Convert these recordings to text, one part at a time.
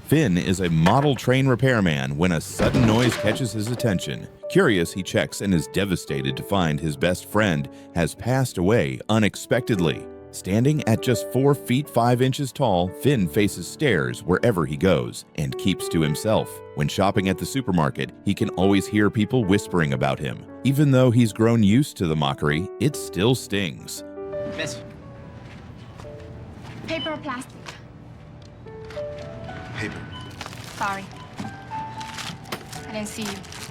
Finn is a model train repairman when a sudden noise catches his attention. Curious, he checks and is devastated to find his best friend has passed away unexpectedly. Standing at just 4 feet 5 inches tall, Finn faces stares wherever he goes and keeps to himself. When shopping at the supermarket, he can always hear people whispering about him. Even though he's grown used to the mockery, it still stings. Miss. Paper or plastic? Paper. Sorry. I didn't see you.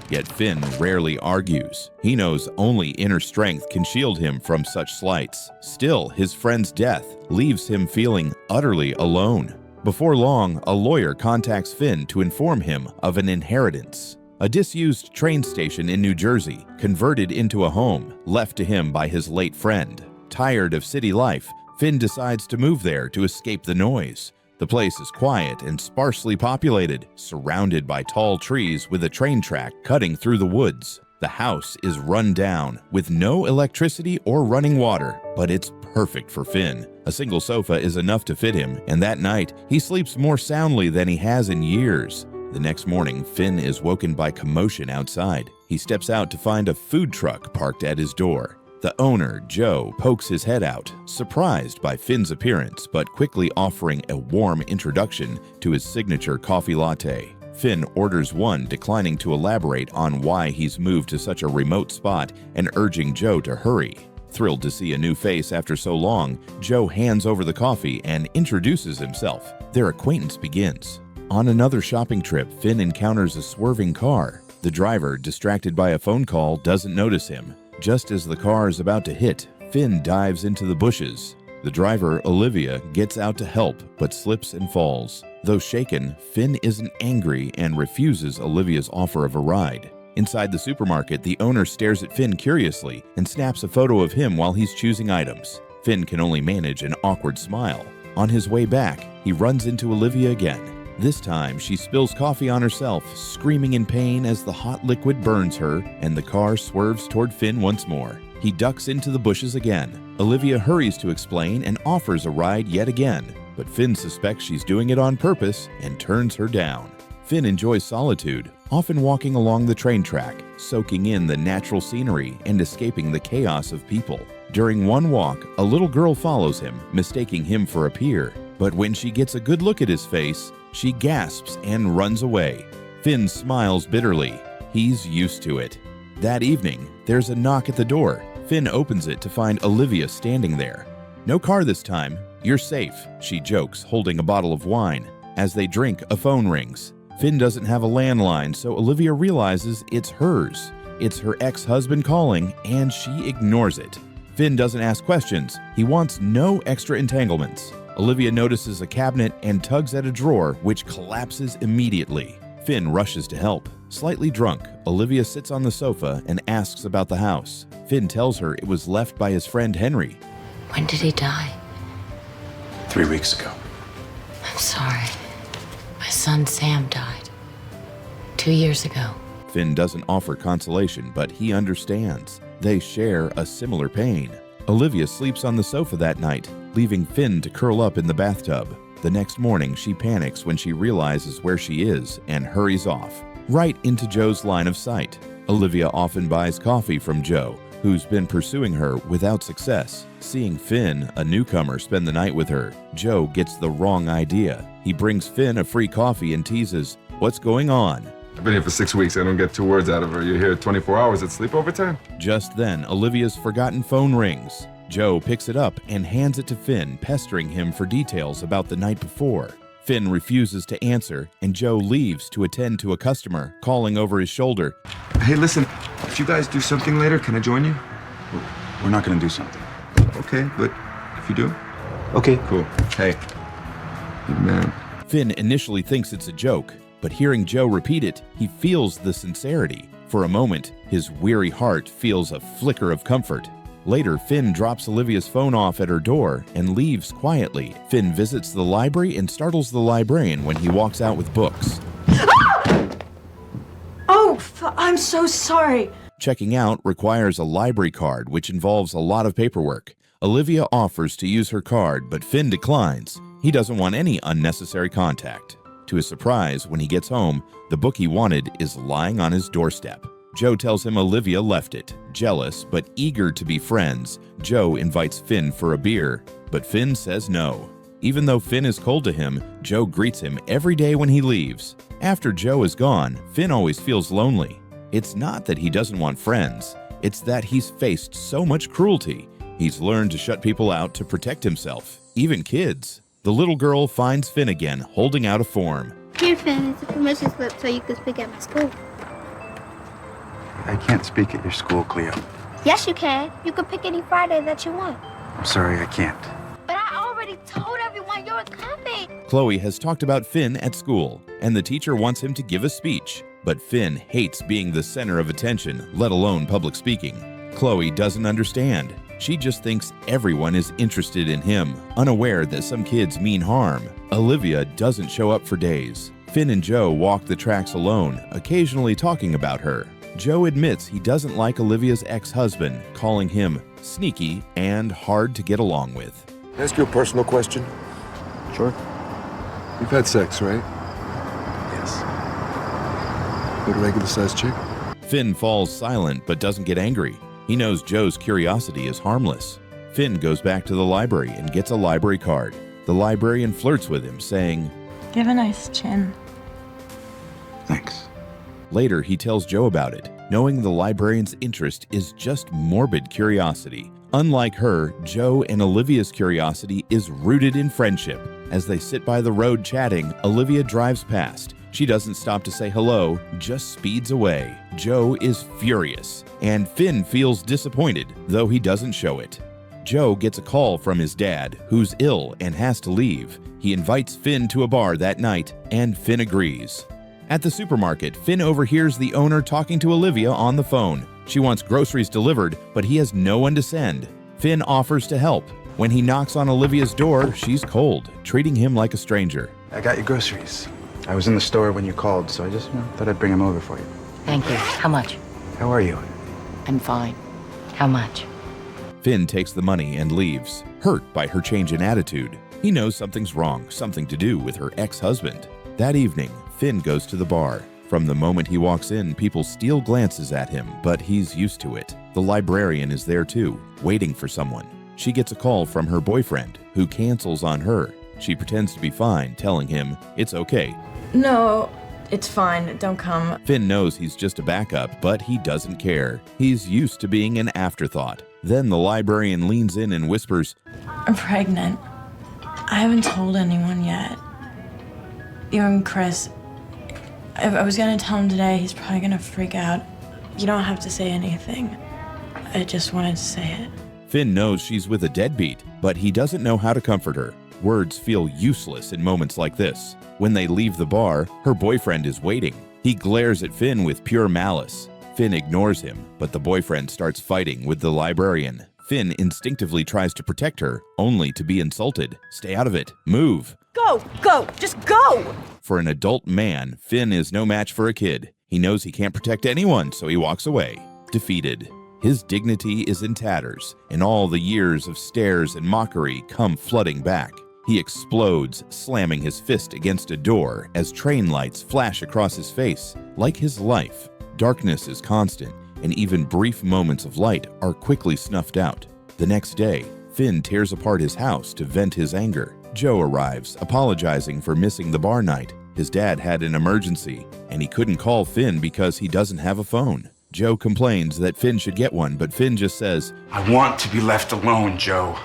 Yet Finn rarely argues. He knows only inner strength can shield him from such slights. Still, his friend's death leaves him feeling utterly alone. Before long, a lawyer contacts Finn to inform him of an inheritance. A disused train station in New Jersey, converted into a home, left to him by his late friend. Tired of city life, Finn decides to move there to escape the noise. The place is quiet and sparsely populated, surrounded by tall trees with a train track cutting through the woods. The house is run down, with no electricity or running water, but it's perfect for Finn. A single sofa is enough to fit him, and that night, he sleeps more soundly than he has in years. The next morning, Finn is woken by commotion outside. He steps out to find a food truck parked at his door. The owner, Joe, pokes his head out, surprised by Finn's appearance, but quickly offering a warm introduction to his signature coffee latte. Finn orders one, declining to elaborate on why he's moved to such a remote spot and urging Joe to hurry. Thrilled to see a new face after so long, Joe hands over the coffee and introduces himself. Their acquaintance begins. On another shopping trip, Finn encounters a swerving car. The driver, distracted by a phone call, doesn't notice him. Just as the car is about to hit, Finn dives into the bushes. The driver, Olivia, gets out to help, but slips and falls. Though shaken, Finn isn't angry and refuses Olivia's offer of a ride. Inside the supermarket, the owner stares at Finn curiously and snaps a photo of him while he's choosing items. Finn can only manage an awkward smile. On his way back, he runs into Olivia again. This time, she spills coffee on herself, screaming in pain as the hot liquid burns her, and the car swerves toward Finn once more. He ducks into the bushes again. Olivia hurries to explain and offers a ride yet again, but Finn suspects she's doing it on purpose and turns her down. Finn enjoys solitude, often walking along the train track, soaking in the natural scenery and escaping the chaos of people. During one walk, a little girl follows him, mistaking him for a peer. But when she gets a good look at his face, she gasps and runs away. Finn smiles bitterly. He's used to it. That evening, there's a knock at the door. Finn opens it to find Olivia standing there. "No car this time. You're safe," she jokes, holding a bottle of wine. As they drink, a phone rings. Finn doesn't have a landline, so Olivia realizes it's hers. It's her ex-husband calling, and she ignores it. Finn doesn't ask questions. He wants no extra entanglements. Olivia notices a cabinet and tugs at a drawer, which collapses immediately. Finn rushes to help. Slightly drunk, Olivia sits on the sofa and asks about the house. Finn tells her it was left by his friend Henry. When did he die? 3 weeks ago. I'm sorry. My son Sam died 2 years ago. Finn doesn't offer consolation, but he understands. They share a similar pain. Olivia sleeps on the sofa that night, leaving Finn to curl up in the bathtub. The next morning, she panics when she realizes where she is and hurries off, right into Joe's line of sight. Olivia often buys coffee from Joe, who's been pursuing her without success. Seeing Finn, a newcomer, spend the night with her, Joe gets the wrong idea. He brings Finn a free coffee and teases, "What's going on?" I've been here for 6 weeks. I don't get 2 words out of her. You're here 24 hours at sleepover time? Just then, Olivia's forgotten phone rings. Joe picks it up and hands it to Finn, pestering him for details about the night before. Finn refuses to answer, and Joe leaves to attend to a customer, calling over his shoulder. Hey, listen, if you guys do something later, can I join you? We're not gonna do something. Okay, but if you do? Okay. Cool. Hey. Good man. Finn initially thinks it's a joke, but hearing Joe repeat it, he feels the sincerity. For a moment, his weary heart feels a flicker of comfort. Later, Finn drops Olivia's phone off at her door and leaves quietly. Finn visits the library and startles the librarian when he walks out with books. Oh, I'm so sorry. Checking out requires a library card, which involves a lot of paperwork. Olivia offers to use her card, but Finn declines. He doesn't want any unnecessary contact. To his surprise, when he gets home, the book he wanted is lying on his doorstep. Joe tells him Olivia left it. Jealous, but eager to be friends, Joe invites Finn for a beer, but Finn says no. Even though Finn is cold to him, Joe greets him every day when he leaves. After Joe is gone, Finn always feels lonely. It's not that he doesn't want friends, it's that he's faced so much cruelty. He's learned to shut people out to protect himself, even kids. The little girl finds Finn again, holding out a form. Here, Finn, it's a permission slip so you can speak at my school. I can't speak at your school, Cleo. Yes, you can. You can pick any Friday that you want. I'm sorry, I can't. But I already told everyone you're coming. Chloe has talked about Finn at school, and the teacher wants him to give a speech. But Finn hates being the center of attention, let alone public speaking. Chloe doesn't understand. She just thinks everyone is interested in him, unaware that some kids mean harm. Olivia doesn't show up for days. Finn and Joe walk the tracks alone, occasionally talking about her. Joe admits he doesn't like Olivia's ex-husband, calling him sneaky and hard to get along with. Can I ask you a personal question? Sure. You've had sex, right? Yes. With a regular-sized chick? Finn falls silent but doesn't get angry. He knows Joe's curiosity is harmless. Finn goes back to the library and gets a library card. The librarian flirts with him, saying, You have a nice chin. Thanks. Later, he tells Joe about it, knowing the librarian's interest is just morbid curiosity. Unlike her, Joe and Olivia's curiosity is rooted in friendship. As they sit by the road chatting, Olivia drives past. She doesn't stop to say hello, just speeds away. Joe is furious, and Finn feels disappointed, though he doesn't show it. Joe gets a call from his dad, who's ill and has to leave. He invites Finn to a bar that night, and Finn agrees. At the supermarket, Finn overhears the owner talking to Olivia on the phone. She wants groceries delivered, but he has no one to send. Finn offers to help. When he knocks on Olivia's door, she's cold, treating him like a stranger. I got your groceries. I was in the store when you called, so I just thought I'd bring them over for you. Thank you. How much? How are you? I'm fine. How much? Finn takes the money and leaves, hurt by her change in attitude. He knows something's wrong, something to do with her ex-husband. That evening, Finn goes to the bar. From the moment he walks in, people steal glances at him, but he's used to it. The librarian is there too, waiting for someone. She gets a call from her boyfriend, who cancels on her. She pretends to be fine, telling him it's okay. No, it's fine. Don't come. Finn knows he's just a backup, but he doesn't care. He's used to being an afterthought. Then the librarian leans in and whispers, I'm pregnant. I haven't told anyone yet. Even Chris. I was gonna tell him today. He's probably gonna freak out. You don't have to say anything. I just wanted to say it. Finn knows she's with a deadbeat, but he doesn't know how to comfort her. Words feel useless in moments like this. When they leave the bar, her boyfriend is waiting. He glares at Finn with pure malice. Finn ignores him, but the boyfriend starts fighting with the librarian. Finn instinctively tries to protect her, only to be insulted. Stay out of it. Move. Go! Just go! For an adult man, Finn is no match for a kid. He knows he can't protect anyone, so he walks away, defeated. His dignity is in tatters, and all the years of stares and mockery come flooding back. He explodes, slamming his fist against a door as train lights flash across his face. Like his life, darkness is constant, and even brief moments of light are quickly snuffed out. The next day, Finn tears apart his house to vent his anger. Joe arrives, apologizing for missing the bar night. His dad had an emergency, and he couldn't call Finn because he doesn't have a phone. Joe complains that Finn should get one, but Finn just says, I want to be left alone, Joe.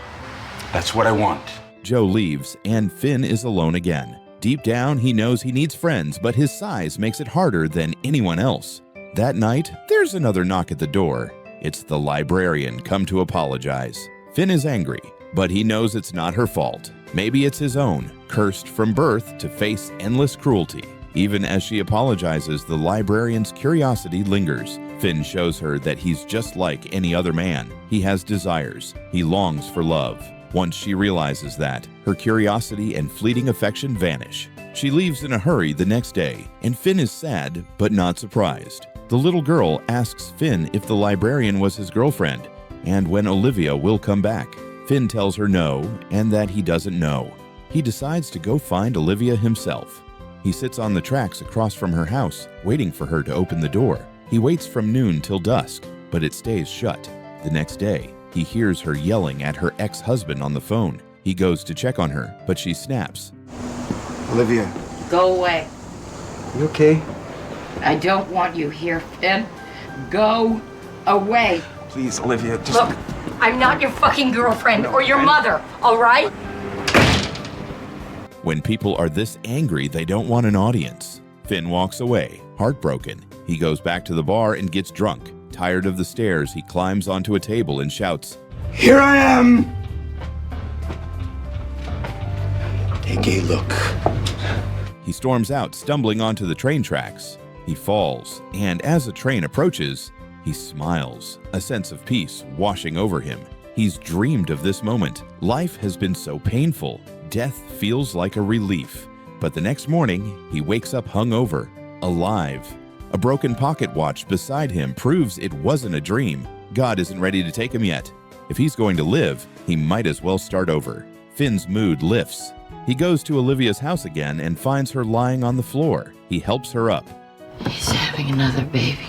That's what I want. Joe leaves, and Finn is alone again. Deep down, he knows he needs friends, but his size makes it harder than anyone else. That night, there's another knock at the door. It's the librarian come to apologize. Finn is angry, but he knows it's not her fault. Maybe it's his own, cursed from birth to face endless cruelty. Even as she apologizes, the librarian's curiosity lingers. Finn shows her that he's just like any other man. He has desires. He longs for love. Once she realizes that, her curiosity and fleeting affection vanish. She leaves in a hurry the next day, and Finn is sad, but not surprised. The little girl asks Finn if the librarian was his girlfriend, and when Olivia will come back. Finn tells her no, and that he doesn't know. He decides to go find Olivia himself. He sits on the tracks across from her house, waiting for her to open the door. He waits from noon till dusk, but it stays shut. The next day, he hears her yelling at her ex-husband on the phone. He goes to check on her, but she snaps. Olivia, Go away. you okay? I don't want you here, Finn. Go away. Please, Olivia, just... Look, I'm not your fucking girlfriend or your mother, all right? When people are this angry, they don't want an audience. Finn walks away, heartbroken. He goes back to the bar and gets drunk. Tired of the stairs, he climbs onto a table and shouts, Here I am! Take a look. He storms out, stumbling onto the train tracks. He falls, and as the train approaches, he smiles, a sense of peace washing over him. He's dreamed of this moment. Life has been so painful. Death feels like a relief. But the next morning, he wakes up hungover, alive. A broken pocket watch beside him proves it wasn't a dream. God isn't ready to take him yet. If he's going to live, he might as well start over. Finn's mood lifts. He goes to Olivia's house again and finds her lying on the floor. He helps her up. He's having another baby.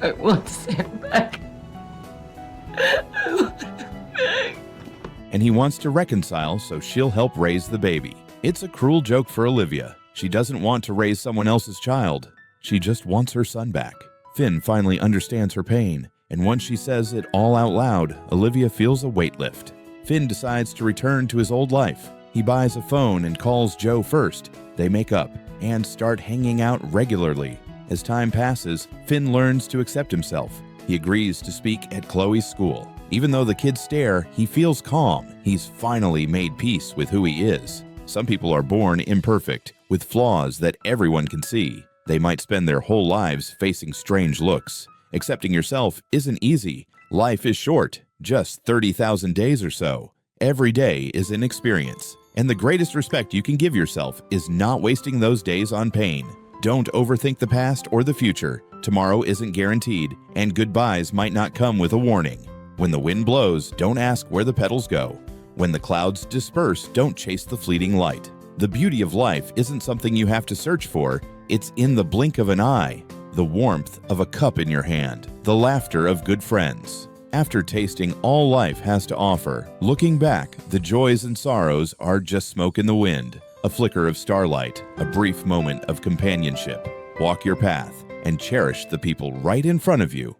I want Sam back. And he wants to reconcile so she'll help raise the baby. It's a cruel joke for Olivia. She doesn't want to raise someone else's child. She just wants her son back. Finn finally understands her pain, and once she says it all out loud, Olivia feels a weight lift. Finn decides to return to his old life. He buys a phone and calls Joe first. They make up and start hanging out regularly. As time passes, Finn learns to accept himself. He agrees to speak at Chloe's school. Even though the kids stare, he feels calm. He's finally made peace with who he is. Some people are born imperfect, with flaws that everyone can see. They might spend their whole lives facing strange looks. Accepting yourself isn't easy. Life is short, just 30,000 days or so. Every day is an experience. And the greatest respect you can give yourself is not wasting those days on pain. Don't overthink the past or the future. Tomorrow isn't guaranteed, and goodbyes might not come with a warning. When the wind blows, don't ask where the petals go. When the clouds disperse, don't chase the fleeting light. The beauty of life isn't something you have to search for. It's in the blink of an eye, the warmth of a cup in your hand, the laughter of good friends. After tasting all life has to offer, looking back, the joys and sorrows are just smoke in the wind, a flicker of starlight, a brief moment of companionship. Walk your path and cherish the people right in front of you.